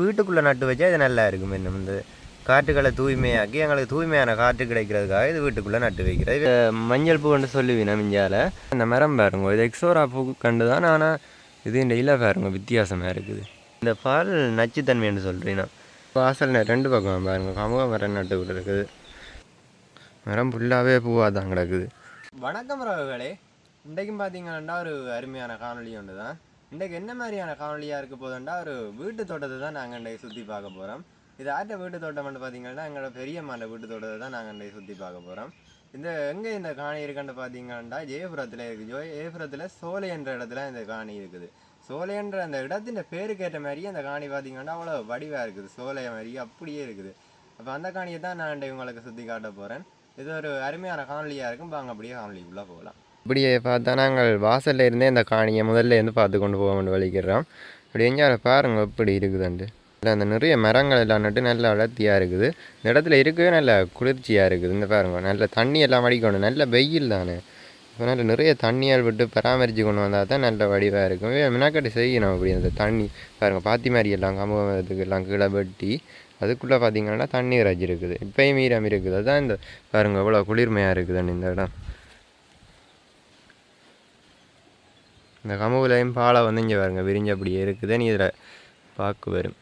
வீட்டுக்குள்ளே நட்டு வச்சா இது நல்லா இருக்கும். இன்னும் இந்த காற்றுகளை தூய்மையாக்கி எங்களுக்கு தூய்மையான காற்று கிடைக்கிறதுக்காக இது வீட்டுக்குள்ளே நட்டு வைக்கிறது. இது மஞ்சள் பூன்னு சொல்லுவீங்க மிஞ்சால இந்த மரம் பாருங்க, இது எக்ஸோரா பூ கண்டு தான். ஆனால் இது இந்த இலை பாருங்க வித்தியாசமாக இருக்குது. இந்த பால் நச்சுத்தன்மைன்னு சொல்கிறீங்கன்னா வாசல் 2 பக்கம் பாருங்க கமுக மரம் நட்டு விட்டு இருக்குது. மரம் ஃபுல்லாகவே பூவாக தான் கிடக்குது. வணக்கம் ரவுகளே, இன்றைக்கும் பார்த்தீங்கன்னா ஒரு அருமையான காணொலி ஒன்று தான். இன்றைக்கு என்ன மாதிரியான காணொலியாக இருக்க போதுண்டா, ஒரு வீட்டு தோட்டத்தை தான் நாங்கள் இன்றைக்கு சுற்றி பார்க்க போகிறோம். இது ஆட்ட வீட்டு தோட்டம்னு பார்த்தீங்கன்னா எங்களோட பெரியம்மாண்ட வீட்டு தோட்டத்தை தான் நாங்கள் இன்றைக்கு சுற்றி பார்க்க போகிறோம். எங்கே இந்த காணி இருக்குன்னு பார்த்தீங்கன்னா ஜெயபுரத்தில் இருக்குது. ஜெயபுரத்தில் சோலை என்ற இடத்துல இந்த காணி இருக்குது. சோலை என்ற அந்த இடத்தின் பேருக்கேற்ற மாதிரியே அந்த காணி பார்த்தீங்கன்னா அவ்வளோ வடிவாக இருக்குது. சோலை மாதிரி அப்படியே இருக்குது. அப்போ அந்த காணியை தான் நான் உங்களுக்கு சுற்றி காட்ட போகிறேன். இது ஒரு அருமையான காணொலியாக இருக்கும். வாங்க அப்படியே காணொலிக்குள்ளே போகலாம். இப்படியே பார்த்தா நாங்கள் வாசலில் இருந்தே இந்த காணியை முதல்ல இருந்து பார்த்து கொண்டு போக வேண்டிய வலிக்கிறோம். இப்படி எங்கே பாருங்கள் எப்படி இருக்குதுண்டு. இல்லை அந்த நிறைய மரங்கள் எல்லாம் நட்டு நல்ல வளர்த்தியாக இருக்குது. இந்த இடத்துல இருக்கவே நல்ல குளிர்ச்சியாக இருக்குது. இந்த பாருங்கள் நல்ல தண்ணி எல்லாம் வடிக்கணும். நல்ல வெயில் தானே. இப்போ நல்ல நிறைய தண்ணியால் விட்டு பராமரித்து கொண்டு வந்தால் தான் நல்ல வடிவாக இருக்கும். மினாக்கட்டி செய்யணும். அப்படி அந்த தண்ணி பாருங்கள் பாத்தி மாதிரி எல்லாம் கம்பத்துக்கு எல்லாம் கீழே வெட்டி அதுக்குள்ளே பார்த்தீங்கன்னா தண்ணீர் இருக்குது. இப்போயும் மீறம் இருக்குது. அதுதான் இந்த பாருங்கள் எவ்வளோ குளிர்மையாக இருக்குதுன்னு இந்த இடம். இந்த கமுகுலையும் பாலை வந்து இங்கே பாருங்கள் விரிஞ்சு அப்படியே இருக்குது. நீ இதில் பார்க்க வரும்.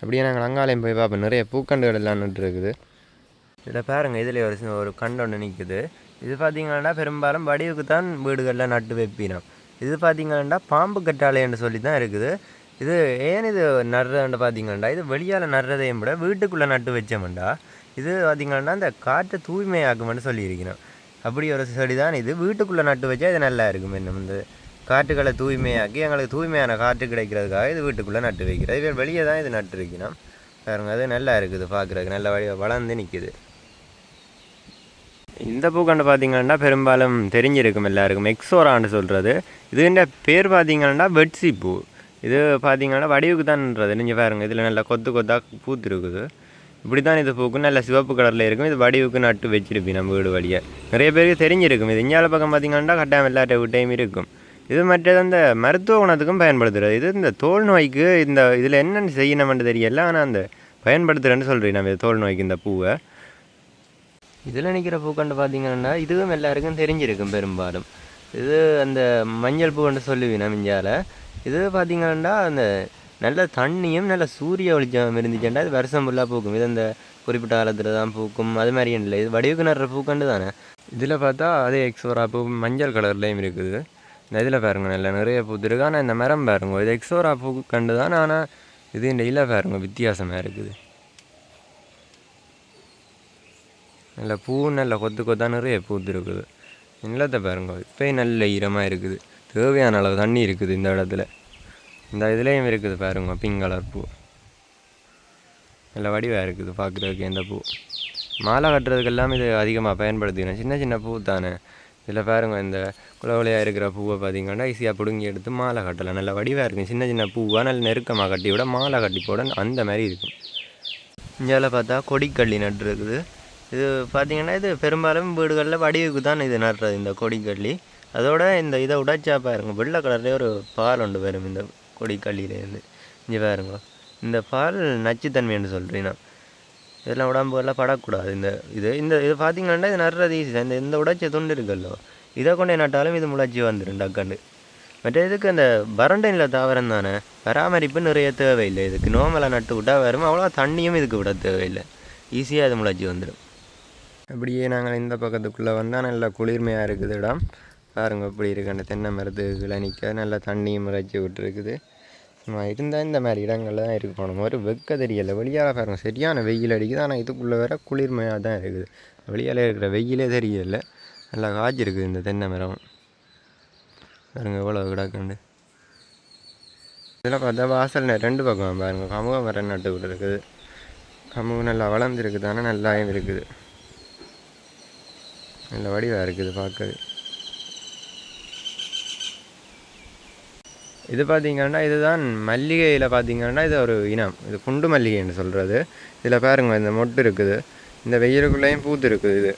அப்படியே நாங்கள் அங்காலையும் போய் பார்ப்போம். நிறைய பூக்கண்டுகள் எல்லாம் நட்டு இருக்குது. இதில் பாருங்கள் இதில் ஒரு கண்டு ஒன்று நிற்குது. இது பார்த்திங்கன்னா பெரும்பாலும் வடிவுக்கு தான் வீடுகளில் நட்டு வைப்பினோம். இது பார்த்திங்கன்னா பாம்பு கட்டாலைன்னு சொல்லி தான் இருக்குது. இது ஏன் இது நடுறதுன்னு பார்த்திங்கன்னா இது வெளியால் நடுறதையும் விட வீட்டுக்குள்ளே நட்டு வச்சோம்டா இது பார்த்திங்கன்னா இந்த காற்றை தூய்மையாக்குமென்னு சொல்லியிருக்கணும். அப்படி ஒரு செடி தான் இது. வீட்டுக்குள்ளே நட்டு வச்சா இது நல்லா இருக்கும். இன்னும் இந்த காற்றுகளை தூய்மையாக்கி எங்களுக்கு தூய்மையான காற்று கிடைக்கிறதுக்காக இது வீட்டுக்குள்ளே நட்டு வைக்கிறது. இது வெளியே தான் இது நட்டு இருக்கணும். பாருங்க அது நல்லா இருக்குது பார்க்குறதுக்கு. நல்ல வளர்ந்து நிற்குது. இந்த பூக்கண்டு பார்த்திங்கன்னா பெரும்பாலும் தெரிஞ்சிருக்கும் எல்லாருக்கும். எக்ஸோரான்னு சொல்கிறது. இதுன்ற பேர் பார்த்திங்கன்னா பெட்சி பூ. இது பார்த்திங்கன்னா வடிவுக்கு தான்ன்றது. நீங்கள் பாருங்கள் இதில் நல்லா கொத்து கொத்தாக பூத்து இருக்குது. இப்படி தான் இது பூக்கும். நல்ல சிவப்பு கலரில் இருக்கும். இது வடிவுக்கு நட்டு வச்சிருப்பேன் நம்ம வீடு வழியாக. நிறைய பேருக்கு தெரிஞ்சிருக்கும். இது இஞ்சால பக்கம் பார்த்திங்கன்னா கட்டாயம் எல்லாட்ட வீட்டையும் இருக்கும். இது மற்றது அந்த மருத்துவ குணத்துக்கும் பயன்படுத்துகிறது. இது இந்த தோல் நோய்க்கு இதில் என்னென்னு செய்யணும்னு தெரியல. ஆனால் அந்த பயன்படுத்துகிறேன்னு சொல்கிறேன் நம்ம தோல் நோய்க்கு இந்த பூவை. இதில் நிற்கிற பூக்கண்டு பார்த்திங்கன்னா இதுவும் எல்லாருக்கும் தெரிஞ்சிருக்கும் பெரும்பாலும். இது அந்த மஞ்சள் பூன்னு சொல்லுவேன் மிஞ்சால. இது பார்த்திங்கன்னா அந்த நல்ல தண்ணியும் நல்ல சூரிய வெளிச்சம் இருந்துச்சுன்னா இது வருஷம் ஃபுல்லாக பூக்கும். இது அந்த குறிப்பிட்ட காலத்தில் தான் பூக்கும். அது மாதிரி இல்லை. இது வடிவுக்கு நடுற பூக்கண்டு தானே. இதில் பார்த்தா அதே எக்ஸோரா பூ மஞ்சள் கலர்லேயும் இருக்குது. இந்த இதில் பாருங்க நல்ல நிறைய பூத்து இருக்குது. ஆனால் இந்த மரம் பாருங்க இது எக்ஸோரா பூ கண்டு தான். ஆனால் இது இந்த இலை பாருங்க வித்தியாசமாக இருக்குது. நல்ல பூ நல்ல கொத்து கொத்தா நிறைய பூத்து இருக்குது. நிலத்தை பாருங்க இப்போயும் நல்ல ஈரமாக இருக்குது. தேவையான அளவு தண்ணி இருக்குது இந்த இடத்துல. இந்த இதுலேயும் இருக்குது பாருங்க பிங்க் கலர் பூ. நல்ல வடிவாக இருக்குது பார்க்குறதுக்கு. இந்த பூ மாலை கட்டுறதுக்கு எல்லாமே இது அதிகமாக பயன்படுத்திக்கணும். சின்ன சின்ன பூ தானே. இதில் பாருங்க இந்த குலவலையாக இருக்கிற பூவை பார்த்திங்கன்னா ஈஸியாக பிடுங்கி எடுத்து மாலை கட்டலாம். நல்ல வடிவாக இருக்கும். சின்ன சின்ன பூவாக நல்ல நெருக்கமாக கட்டி விட மாலை கட்டி போட அந்த மாதிரி இருக்கும். இந்தியாவில் பார்த்தா கொடிக்கள்ளி நட்டு இருக்குது. இது பார்த்திங்கன்னா இது பெரும்பாலும் வீடுகளில் வடிவுக்கு தான் இது நடுறது இந்த கொடிக்கள்ளி. அதோட இதை உடைச்சா பாருங்க வெள்ளை கலர்லேயே ஒரு பால் ஒன்று வரும் இந்த கொடிக்கள்ளியிலேருந்து. இங்கே பாருங்க இந்த பால் நச்சுத்தன்மைன்னு சொல்கிறீங்கன்னா இதெல்லாம் உடம்புகள்லாம் படக்கூடாது. இது பார்த்திங்கன்னா இது நடுறது ஈஸி தான். இந்த உடைச்ச துண்டு இருக்குல்லோ இதை கொண்டே நட்டாலும் இது முளைச்சி வந்துடும் டக்குண்டு. மற்ற இதுக்கு அந்த வறண்டையில் தாவரம் தானே. பராமரிப்பு நிறைய தேவையில்லை. இதுக்கு நோமலாக நட்டு விட்டால் வரும். அவ்வளோ தண்ணியும் இதுக்கு விட தேவையில்லை. ஈஸியாக அது முளைச்சி வந்துடும். அப்படியே நாங்கள் இந்த பக்கத்துக்குள்ளே வந்தால் நல்லா குளிர்மையாக இருக்குது இடம். பாருங்கள் இப்படி இருக்குது. அந்த தென்னை மரத்துக்குள்ளே நிற்க நல்லா தண்ணியும் முளைச்சி விட்டுருக்குது. இருந்தால் இந்த மாதிரி இடங்களில் தான் இருக்கணும். ஒரு வெக்க தெரியலை. வெளியால் பாருங்கள் சரியான வெயில் அடிக்குது. ஆனால் இதுக்குள்ளே வேற குளிர்மையாக தான் இருக்குது. வெளியால் இருக்கிற வெயிலே தெரியலை. நல்லா காய்ச்சிருக்குது இந்த தென்னை மரம். பாருங்கள் எவ்வளோ கிடக்குண்டு. இதில் பார்த்தா வாசல் 2 பக்கம் பாருங்கள் கமுக மரம் நட்டு விட்டு இருக்குது. கமுகு நல்லா வளர்ந்துருக்குது. ஆனால் நல்லாவும் இருக்குது. நல்ல வடிவாக இருக்குது பார்க்குறது. இது பார்த்திங்கன்னா இதுதான் மல்லிகையில் பார்த்திங்கன்னா இது ஒரு இனம். இது குண்டு மல்லிகைன்னு சொல்கிறது. இதில் பாருங்கள் இந்த மொட்டு இருக்குது. இந்த வெயிலுக்குள்ளேயும் பூத்து இருக்குது. இது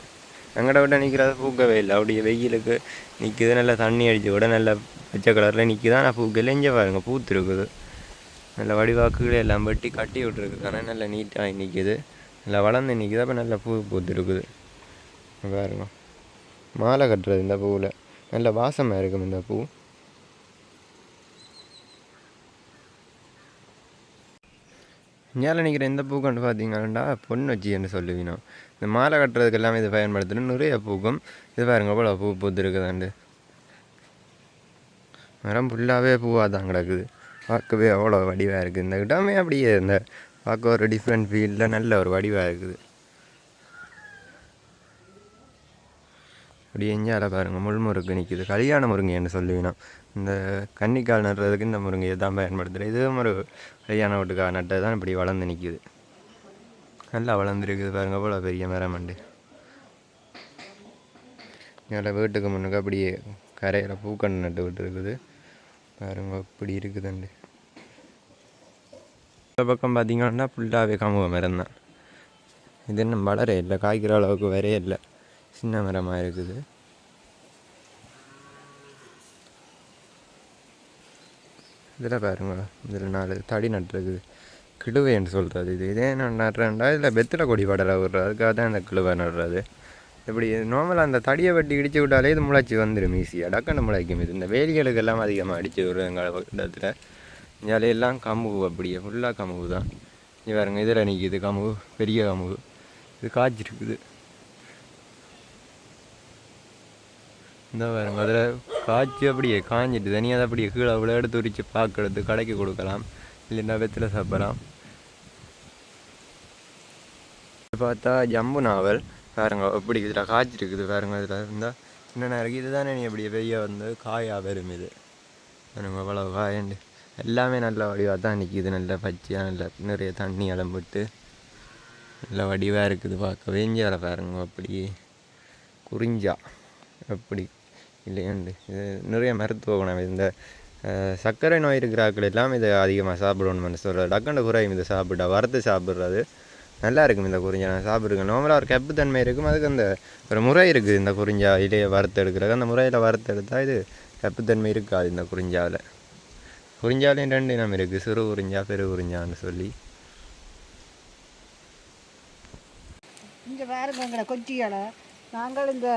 எங்கட விட்ட நிற்கிறது பூக்கவே இல்லை. அப்படியே வெயிலுக்கு நிற்குது. நல்லா தண்ணி அடித்து விட நல்ல பச்சை கலரில் நிற்குது. ஆனால் பூக்கல இங்கே பாருங்கள் பூத்து இருக்குது. நல்ல வடிவாக்குகளே எல்லாம் வெட்டி கட்டி விட்டுருக்கு. ஆனால் நல்லா நீட்டாக நிற்கிது, நல்லா வளர்ந்து நிற்கிது. அப்போ நல்லா பூ பூத்துருக்குது பாருங்க. மாலை கட்டுறது இந்த பூவில் நல்ல வாசமாக இருக்கும். இந்த பூ இங்கே நிற்கிற இந்த பூ கொண்டு பார்த்தீங்கன்னா பொன் வச்சின்னு சொல்லுவீங்க. இந்த மாலை கட்டுறதுக்கு எல்லாமே இது பயன்படுத்தணும். நிறைய பூக்கும். இது பாருங்க அவ்வளோ பூ பூத்துருக்குதாண்டு. மரம் ஃபுல்லாகவே பூவாக தான் கிடக்குது. பார்க்கவே அவ்வளோ வடிவாக இருக்குது. இந்த இடமே அப்படியே இந்த பார்க்க ஒரு டிஃப்ரெண்ட் ஃபீல்டில் நல்ல ஒரு வடிவாக இருக்குது. அப்படி எஞ்சால பாருங்கள் முள்முருங்கு நிற்கிது. கல்யாண முருங்கைன்னு சொல்லுவீனா. இந்த கன்னிக்கால் நடுறதுக்கு இந்த முருங்கையை தான் பயன்படுத்துகிறேன். இதுவும் ஒரு கல்யாண வீட்டுக்காக நட்டது தான் இப்படி வளர்ந்து நிற்கிது. நல்லா வளர்ந்துருக்குது பாருங்கள் அவ்வளோ பெரிய மரம் உண்டு. இதில் வீட்டுக்கு முன்னுக்கு அப்படியே கரையில் பூக்கன்று நட்டு விட்டுருக்குது பாருங்க இப்படி இருக்குதுண்டு. இந்த பக்கம் பார்த்திங்கன்னா ஃபுல்லாகவே கமுக மரம் தான். இது இன்னும் வளர இல்லை, காய்க்கிற அளவுக்கு வரையே இல்லை, சின்ன மரமாக இருக்குது. இதில் பாருங்க இதில் 4 தடி நட்டுருக்குது. கிழுவைன்னு சொல்கிறது. இதே நான் நடுறேன்டா இதில் வெத்தில கொடி படலை விடுறது, அதுக்காக தான் இந்த கிழுவை நடுறது. இப்படி நார்மலாக அந்த தடியை வெட்டி இடித்து விட்டாலே இது முளைச்சி வந்துடும் ஈஸியாக, டக்குன்னு முளைக்கும். இது இந்த வேலிகளுக்கு எல்லாம் அதிகமாக அடித்து விடுறது எங்கள் இடத்துல. இலையெல்லாம் கமுகு, அப்படியே ஃபுல்லாக கமுகு தான். இது பாருங்க இதில் நிற்கிது கமுகு, பெரிய கமுகு. இது காய்ச்சிருக்குது. இந்த பாருங்க அதில் காய்ச்சி அப்படியே காய்ஞ்சிட்டு தனியாக அதை அப்படியே கீழே அவ்வளோ எடுத்து உரித்து பார்க்கறது கடைக்கு கொடுக்கலாம், இல்லைன்னா வெத்தில் சாப்பிடலாம். பார்த்தா ஜம்பு நாவல் பாருங்க எப்படி இதில் காய்ச்சிருக்குது பாருங்க. இதில் இருந்தால் என்னென்ன இருக்குது. இது தானே நீ அப்படியே பெரிய வந்து காயாக வரும். இது பாருங்க அவ்வளோ காயண்டு எல்லாமே நல்ல வடிவாக தான் நிற்கிது. நல்ல பச்சையாக நல்ல நிறைய தண்ணி அலம்பிட்டு நல்ல வடிவாக இருக்குது. பார்க்க வேஞ்சால பாருங்க அப்படி குறிஞ்சா அப்படி இல்லையாண்டு. இது நிறைய மருத்துவ குணம். இந்த சர்க்கரை நோய் இருக்கிறாக்கள் எல்லாம் இதை அதிகமாக சாப்பிடணும்னு சொல்கிறது. டக்குண்ட குறையும் இதை சாப்பிட்டா. வறுத்து சாப்பிட்றது நல்லா இருக்கும். இந்த குறிஞ்சா நான் சாப்பிட்ருக்கேன். நார்மலாக ஒரு கெப்புத்தன்மை இருக்கும். அதுக்கு அந்த ஒரு முறை இருக்குது இந்த குறிஞ்சா இலையை வறுத்து எடுக்கிறது. அந்த முறையில் வறுத்து எடுத்தால் இது கெப்புத்தன்மை இருக்காது. இந்த குறிஞ்சாவில் குறிஞ்சாலையும் 2 இனம் இருக்குது, சிறு குறிஞ்சா பெரு குறிஞ்சான்னு சொல்லி. இங்கே பாருங்க எங்களை கொச்சிகளை நாங்கள் இந்த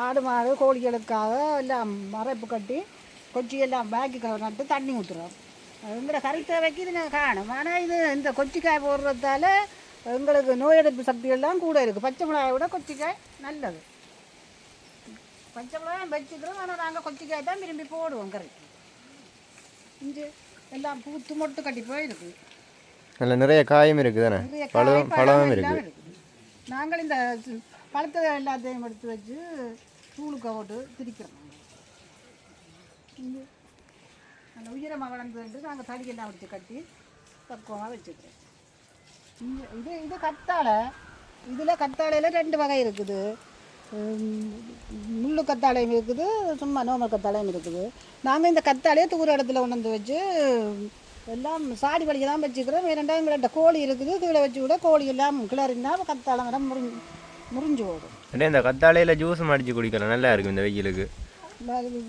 ஆடு மாடு கோழிகளுக்காக எல்லாம் மறைப்பு கட்டி கொச்சியெல்லாம் பேக்கில் நட்டு தண்ணி ஊற்றுறோம். எங்களை கறி தேவைக்கு இது நாங்கள் காணும். ஆனால் இது இந்த கொச்சிக்காய் போடுறதால எங்களுக்கு நோய் எதிர்ப்பு சக்தியெல்லாம் கூட இருக்குது. பச்சை மிளகாயை விட கொச்சிக்காய் நல்லது. பச்சை மிளகாய் வச்சுக்கிறோம், ஆனால் நாங்கள் கொச்சிக்காய் தான் விரும்பி போடுவோம் கறிக்கு. இங்கே எல்லாம் பூத்து மொட்டு கட்டி போயிருக்கு. அதில் நிறைய காயும் இருக்குது தானே, பழமும் இருக்குது. நாங்கள் இந்த பழத்தை எல்லாத்தையும் எடுத்து வச்சு தூளுக்க போட்டு திரிக்கிறோம். அந்த உயரமாக வளர்ந்து நாங்கள் தடியெல்லாம் வச்சு கட்டி பக்குவமாக வச்சுக்கிறோம். இது கத்தாழை. இதில் கத்தாழையில் 2 வகை இருக்குது. முள்ளு கத்தாழையும் இருக்குது, சும்மா நோமல் கத்தாழையும் இருக்குது. நாங்கள் இந்த கத்தாழையை தூர இடத்துல கொண்டு வந்து வச்சு எல்லாம் சாடி வழியை தான் வச்சுக்கிறோம். வேறெண்டா எங்கள்கிட்ட கோழி இருக்குது, கீழே வச்சு விட கோழி எல்லாம் கிளறினா கத்தாழை மரம் முறிஞ்சு போடும். இந்த கத்தாழையில் ஜூஸ் அடித்து குடிக்கலாம், நல்லா இருக்கும் இந்த வெயிலுக்கு.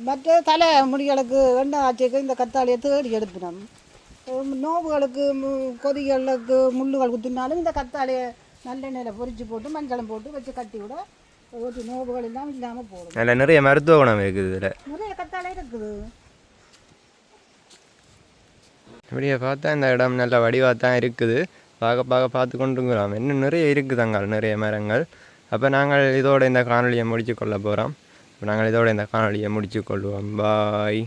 மற்ற தலை முடிகளுக்கு எண்ணெய் ஆச்சுக்கு இந்த கத்தாழையை தேடி எடுக்கணும். நோவுகளுக்கு கொதிகளுக்கு முள்ளுகள் குத்தினாலும் இந்த கத்தாழையை நல்லெண்ணெயில் பொரிச்சு போட்டு மஞ்சளும் போட்டு வச்சு கட்டி விட ஒரு நோவுகள் எல்லாம் இல்லாமல் போடும். அதில் நிறைய மருத்துவ குணம் இருக்குது. இதில் நிறைய கத்தாழை இருக்குது. இப்படியே பார்த்தா இந்த இடம் நல்ல வடிவாக தான் இருக்குது. பார்த்து கொண்டுங்கிறோம். இன்னும் நிறைய இருக்குது அங்கே நிறைய மரங்கள். அப்போ நாங்கள் இதோட இந்த காணொலியை முடித்து கொள்ள போகிறோம். நாங்கள் இதோட இந்த காணொலியை முடித்து கொள்வோம். பாய்.